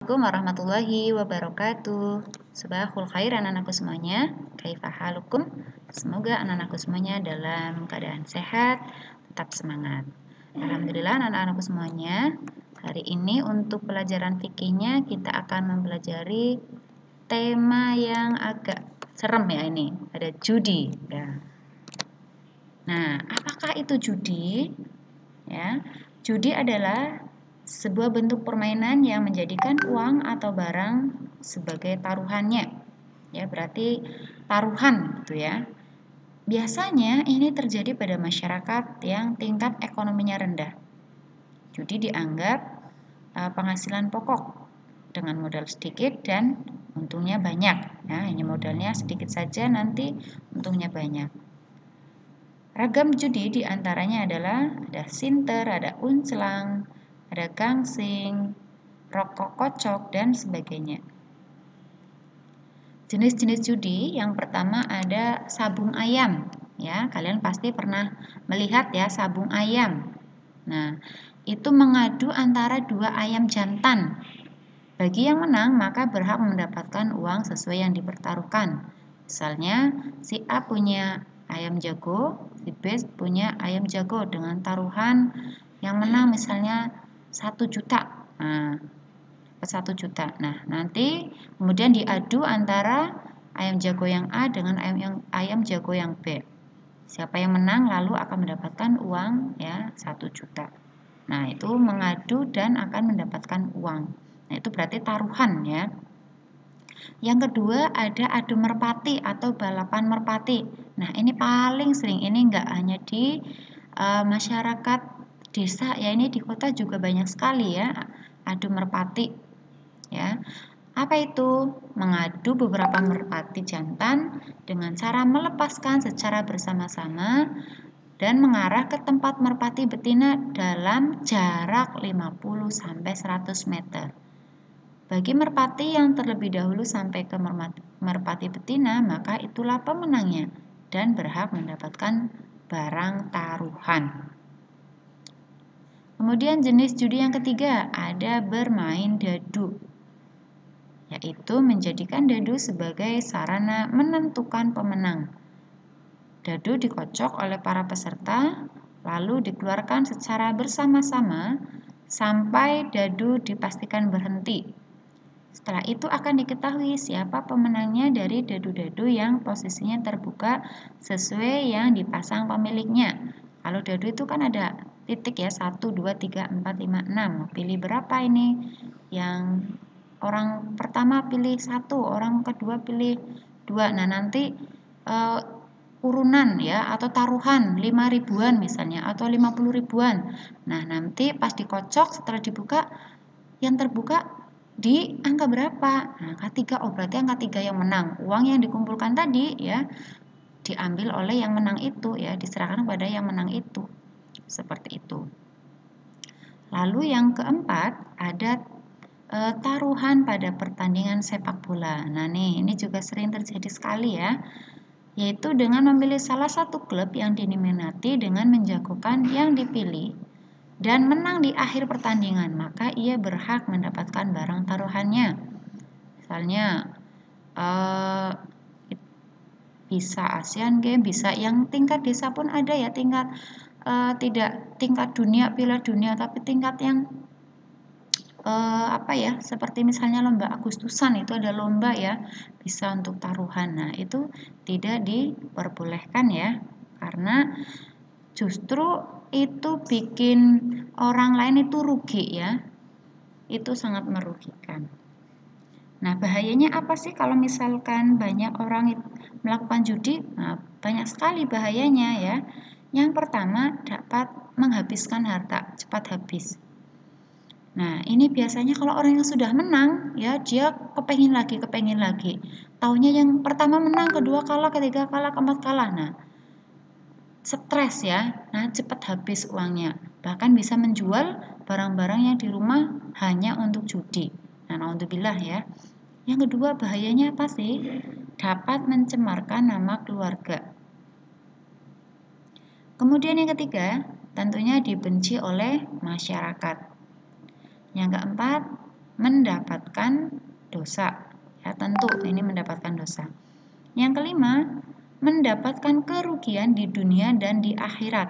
Assalamualaikum warahmatullahi wabarakatuh. Sabahul khair anak-anakku semuanya. Kaifa halukum? Semoga anak-anakku semuanya dalam keadaan sehat, tetap semangat. Alhamdulillah anak-anakku semuanya. Hari ini untuk pelajaran fikihnya kita akan mempelajari tema yang agak serem ya ini. Ada judi ya. Nah, apakah itu judi? Ya, judi adalah sebuah bentuk permainan yang menjadikan uang atau barang sebagai taruhannya. Ya, berarti taruhan gitu ya. Biasanya ini terjadi pada masyarakat yang tingkat ekonominya rendah. Judi dianggap penghasilan pokok dengan modal sedikit dan untungnya banyak. Ya, hanya modalnya sedikit saja nanti untungnya banyak. Ragam judi diantaranya adalah ada sinter, ada unclang, ada gangsing, rokok kocok, dan sebagainya. Jenis-jenis judi yang pertama ada sabung ayam. Ya, kalian pasti pernah melihat ya sabung ayam. Nah, itu mengadu antara dua ayam jantan. Bagi yang menang maka berhak mendapatkan uang sesuai yang dipertaruhkan. Misalnya si A punya ayam jago, si B punya ayam jago dengan taruhan yang menang misalnya 1 juta. Nah, 1 juta. Nah, nanti kemudian diadu antara ayam jago yang A dengan ayam jago yang B. Siapa yang menang lalu akan mendapatkan uang ya 1 juta. Nah, itu mengadu dan akan mendapatkan uang. Nah, itu berarti taruhan ya. Yang kedua ada adu merpati atau balapan merpati. Nah, ini paling sering, ini enggak hanya di masyarakat desa ya, ini di kota juga banyak sekali ya adu merpati ya. Apa itu? Mengadu beberapa merpati jantan dengan cara melepaskan secara bersama-sama dan mengarah ke tempat merpati betina dalam jarak 50-100 meter. Bagi merpati yang terlebih dahulu sampai ke merpati betina, maka itulah pemenangnya dan berhak mendapatkan barang taruhan. Kemudian jenis judi yang ketiga ada bermain dadu, yaitu menjadikan dadu sebagai sarana menentukan pemenang. Dadu dikocok oleh para peserta, lalu dikeluarkan secara bersama-sama sampai dadu dipastikan berhenti. Setelah itu akan diketahui siapa pemenangnya dari dadu-dadu yang posisinya terbuka sesuai yang dipasang pemiliknya. Kalau dadu itu kan ada titik ya, 1, 2, 3, 4, 5, 6. Pilih berapa ini? Yang orang pertama pilih 1, orang kedua pilih 2. Nah, nanti urunan ya atau taruhan 5 ribuan misalnya atau 50 ribuan. Nah, nanti pas dikocok setelah dibuka yang terbuka di angka berapa? Nah, angka 3. Oh, berarti angka 3 yang menang. Uang yang dikumpulkan tadi ya diambil oleh yang menang itu ya, diserahkan kepada yang menang itu. Seperti itu. Lalu yang keempat ada taruhan pada pertandingan sepak bola. Nah, ini juga sering terjadi sekali ya. Yaitu dengan memilih salah satu klub yang diminati dengan menjagokan yang dipilih dan menang di akhir pertandingan, maka ia berhak mendapatkan barang taruhannya. Misalnya bisa Asian Games, bisa yang tingkat desa pun ada ya, tingkat tidak tingkat dunia, Piala Dunia, tapi tingkat yang seperti misalnya lomba Agustusan itu ada lomba ya, bisa untuk taruhan. Nah, itu tidak diperbolehkan ya, karena justru itu bikin orang lain itu rugi ya, itu sangat merugikan. Nah, bahayanya apa sih kalau misalkan banyak orang melakukan judi? Nah, banyak sekali bahayanya ya. Yang pertama dapat menghabiskan harta, cepat habis. Nah, ini biasanya kalau orang yang sudah menang ya, dia kepengin lagi. Taunya yang pertama menang, kedua kalah, ketiga kalah, keempat kalah. Nah, stres ya. Nah, cepat habis uangnya. Bahkan bisa menjual barang-barang yang di rumah hanya untuk judi. Nah, naudzubillah ya. Yang kedua bahayanya apa sih? Dapat mencemarkan nama keluarga. Kemudian yang ketiga, tentunya dibenci oleh masyarakat. Yang keempat, mendapatkan dosa. Ya, tentu ini mendapatkan dosa. Yang kelima, mendapatkan kerugian di dunia dan di akhirat.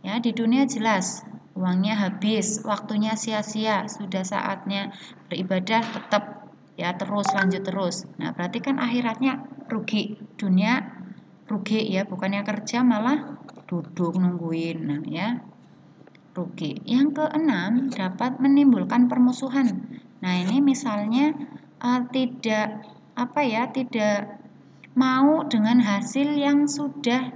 Ya, di dunia jelas uangnya habis, waktunya sia-sia, sudah saatnya beribadah tetap ya terus lanjut terus. Nah, berarti kan akhiratnya rugi, dunia rugi ya, bukannya kerja malah duduk nungguin. Nah, ya rugi. Yang keenam, dapat menimbulkan permusuhan. Nah, ini misalnya tidak mau dengan hasil yang sudah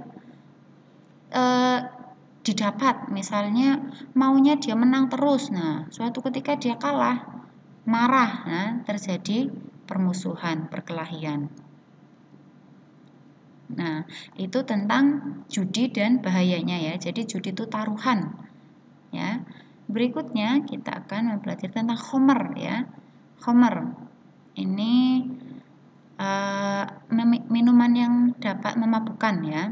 didapat. Misalnya maunya dia menang terus. Nah, suatu ketika dia kalah, marah, nah terjadi permusuhan, perkelahian. Nah, itu tentang judi dan bahayanya ya. Jadi judi itu taruhan. Ya. Berikutnya kita akan mempelajari tentang khomer ya. Khomer ini minuman yang dapat memabukkan ya.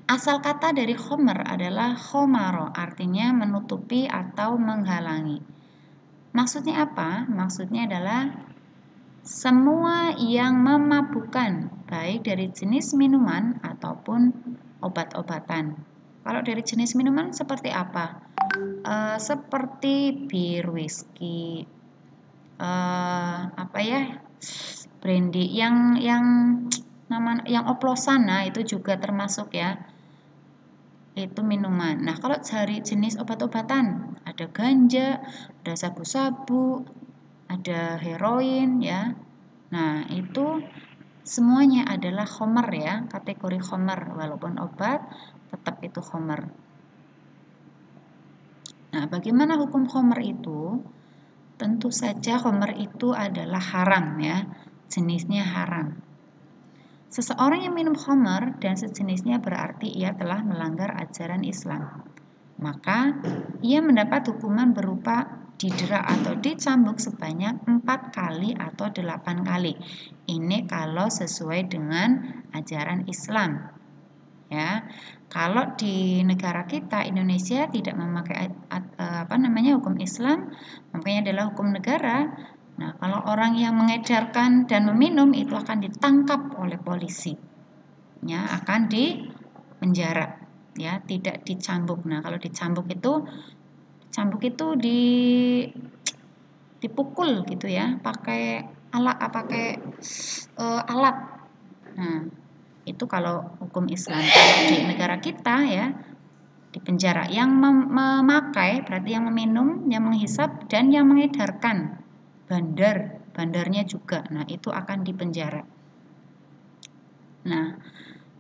Asal kata dari khomer adalah khomaro, artinya menutupi atau menghalangi. Maksudnya apa? Maksudnya adalah semua yang memabukkan, baik dari jenis minuman ataupun obat-obatan. Kalau dari jenis minuman seperti apa? Seperti bir, whisky, brandy, yang oplosan, nah itu juga termasuk ya, itu minuman. Nah, kalau dari jenis obat-obatan ada ganja, ada sabu-sabu, ada heroin ya. Nah, itu semuanya adalah khomer ya, kategori khomer. Walaupun obat tetap itu khomer. Nah, bagaimana hukum khomer itu? Tentu saja khomer itu adalah haram ya, jenisnya haram. Seseorang yang minum khomer dan sejenisnya berarti ia telah melanggar ajaran Islam. Maka ia mendapat hukuman berupa didera atau dicambuk sebanyak 4 kali atau 8 kali. Ini kalau sesuai dengan ajaran Islam. Ya. Kalau di negara kita Indonesia tidak memakai hukum Islam, makanya adalah hukum negara. Nah, kalau orang yang mengedarkan dan meminum itu akan ditangkap oleh polisi. Ya, akan dipenjara. Ya, tidak dicambuk. Nah, kalau dicambuk itu dipukul gitu ya, pakai alat. Nah, itu kalau hukum Islam. Kalau di negara kita ya di penjara. Yang memakai berarti yang meminum, yang menghisap dan yang mengedarkan. Bandarnya juga. Nah, itu akan dipenjara. Nah,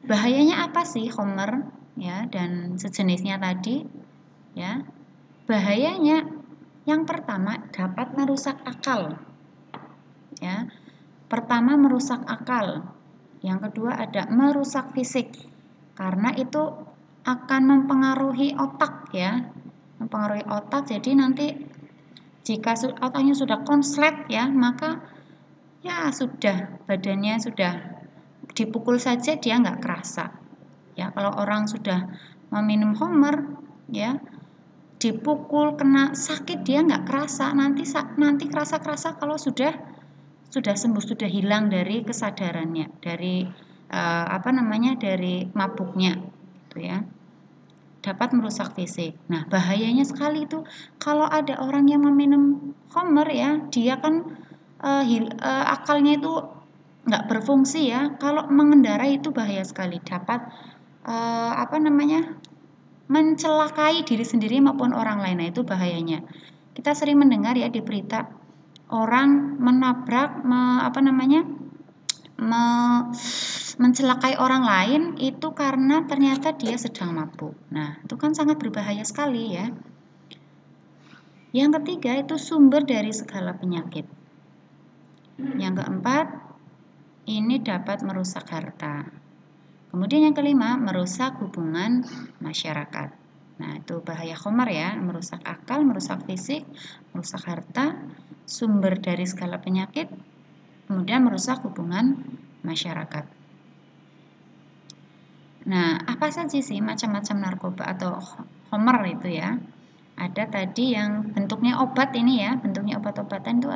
bahayanya apa sih khomer ya dan sejenisnya tadi? Ya. Bahayanya yang pertama dapat merusak akal. Ya. Pertama merusak akal. Yang kedua ada merusak fisik. Karena itu akan mempengaruhi otak ya. Mempengaruhi otak, jadi nanti jika otaknya sudah konslet ya, maka ya sudah badannya sudah dipukul saja dia nggak kerasa. Ya, kalau orang sudah meminum homer ya, dipukul kena sakit dia nggak kerasa, nanti kerasa kalau sudah sembuh, sudah hilang dari kesadarannya, dari dari mabuknya gitu ya. Dapat merusak fisik. Nah, bahayanya sekali itu kalau ada orang yang meminum khamr ya, dia kan akalnya itu nggak berfungsi ya. Kalau mengendarai itu bahaya sekali, dapat mencelakai diri sendiri maupun orang lain. Nah, itu bahayanya. Kita sering mendengar ya di berita orang menabrak mencelakai orang lain itu karena ternyata dia sedang mabuk. Nah, itu kan sangat berbahaya sekali ya. Yang ketiga itu sumber dari segala penyakit. Yang keempat, ini dapat merusak harta. Kemudian yang kelima, merusak hubungan masyarakat. Nah, itu bahaya khamr ya, merusak akal, merusak fisik, merusak harta, sumber dari segala penyakit, kemudian merusak hubungan masyarakat. Nah, apa saja sih macam-macam narkoba atau khamr itu ya? Ada tadi yang bentuknya obat ini ya, bentuknya obat-obatan itu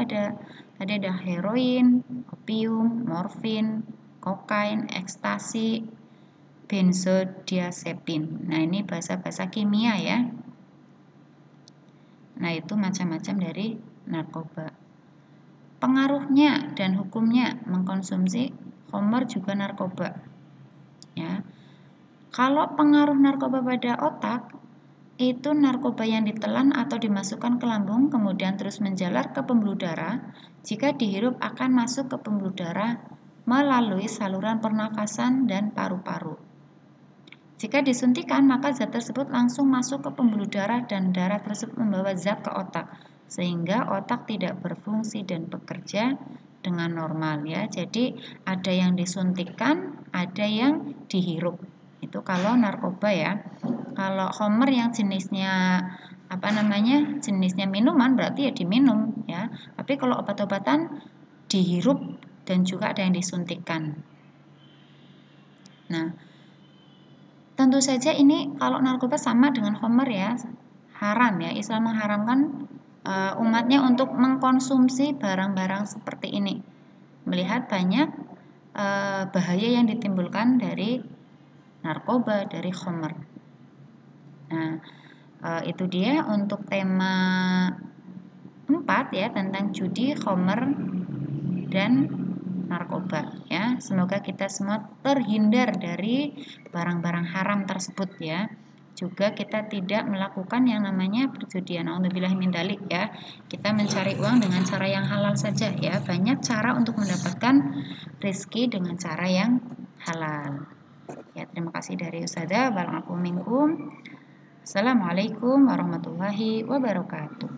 tadi ada heroin, opium, morfin, kokain, ekstasi, benzodiazepin. Nah, ini bahasa-bahasa kimia ya. Nah, itu macam-macam dari narkoba. Pengaruhnya dan hukumnya mengkonsumsi khamr juga narkoba. Ya. Kalau pengaruh narkoba pada otak, itu narkoba yang ditelan atau dimasukkan ke lambung kemudian terus menjalar ke pembuluh darah. Jika dihirup akan masuk ke pembuluh darah melalui saluran pernafasan dan paru-paru. Jika disuntikan, maka zat tersebut langsung masuk ke pembuluh darah dan darah tersebut membawa zat ke otak, sehingga otak tidak berfungsi dan bekerja dengan normal ya. Jadi ada yang disuntikan, ada yang dihirup. Itu kalau narkoba ya. Kalau khamr yang jenisnya jenisnya minuman berarti ya diminum ya. Tapi kalau obat-obatan dihirup dan juga ada yang disuntikan. Nah, tentu saja ini kalau narkoba sama dengan khamr ya, haram ya. Islam mengharamkan umatnya untuk mengkonsumsi barang-barang seperti ini. Melihat banyak bahaya yang ditimbulkan dari narkoba, dari khamr. Nah, itu dia untuk tema 4 ya, tentang judi, khamr, dan narkoba ya. Semoga kita semua terhindar dari barang-barang haram tersebut ya. Juga kita tidak melakukan yang namanya perjudian. Alhamdulillah min dzalik ya. Kita mencari uang dengan cara yang halal saja ya. Banyak cara untuk mendapatkan rezeki dengan cara yang halal. Ya, terima kasih dari Ustazah. Barakallahu minkum. Assalamualaikum warahmatullahi wabarakatuh.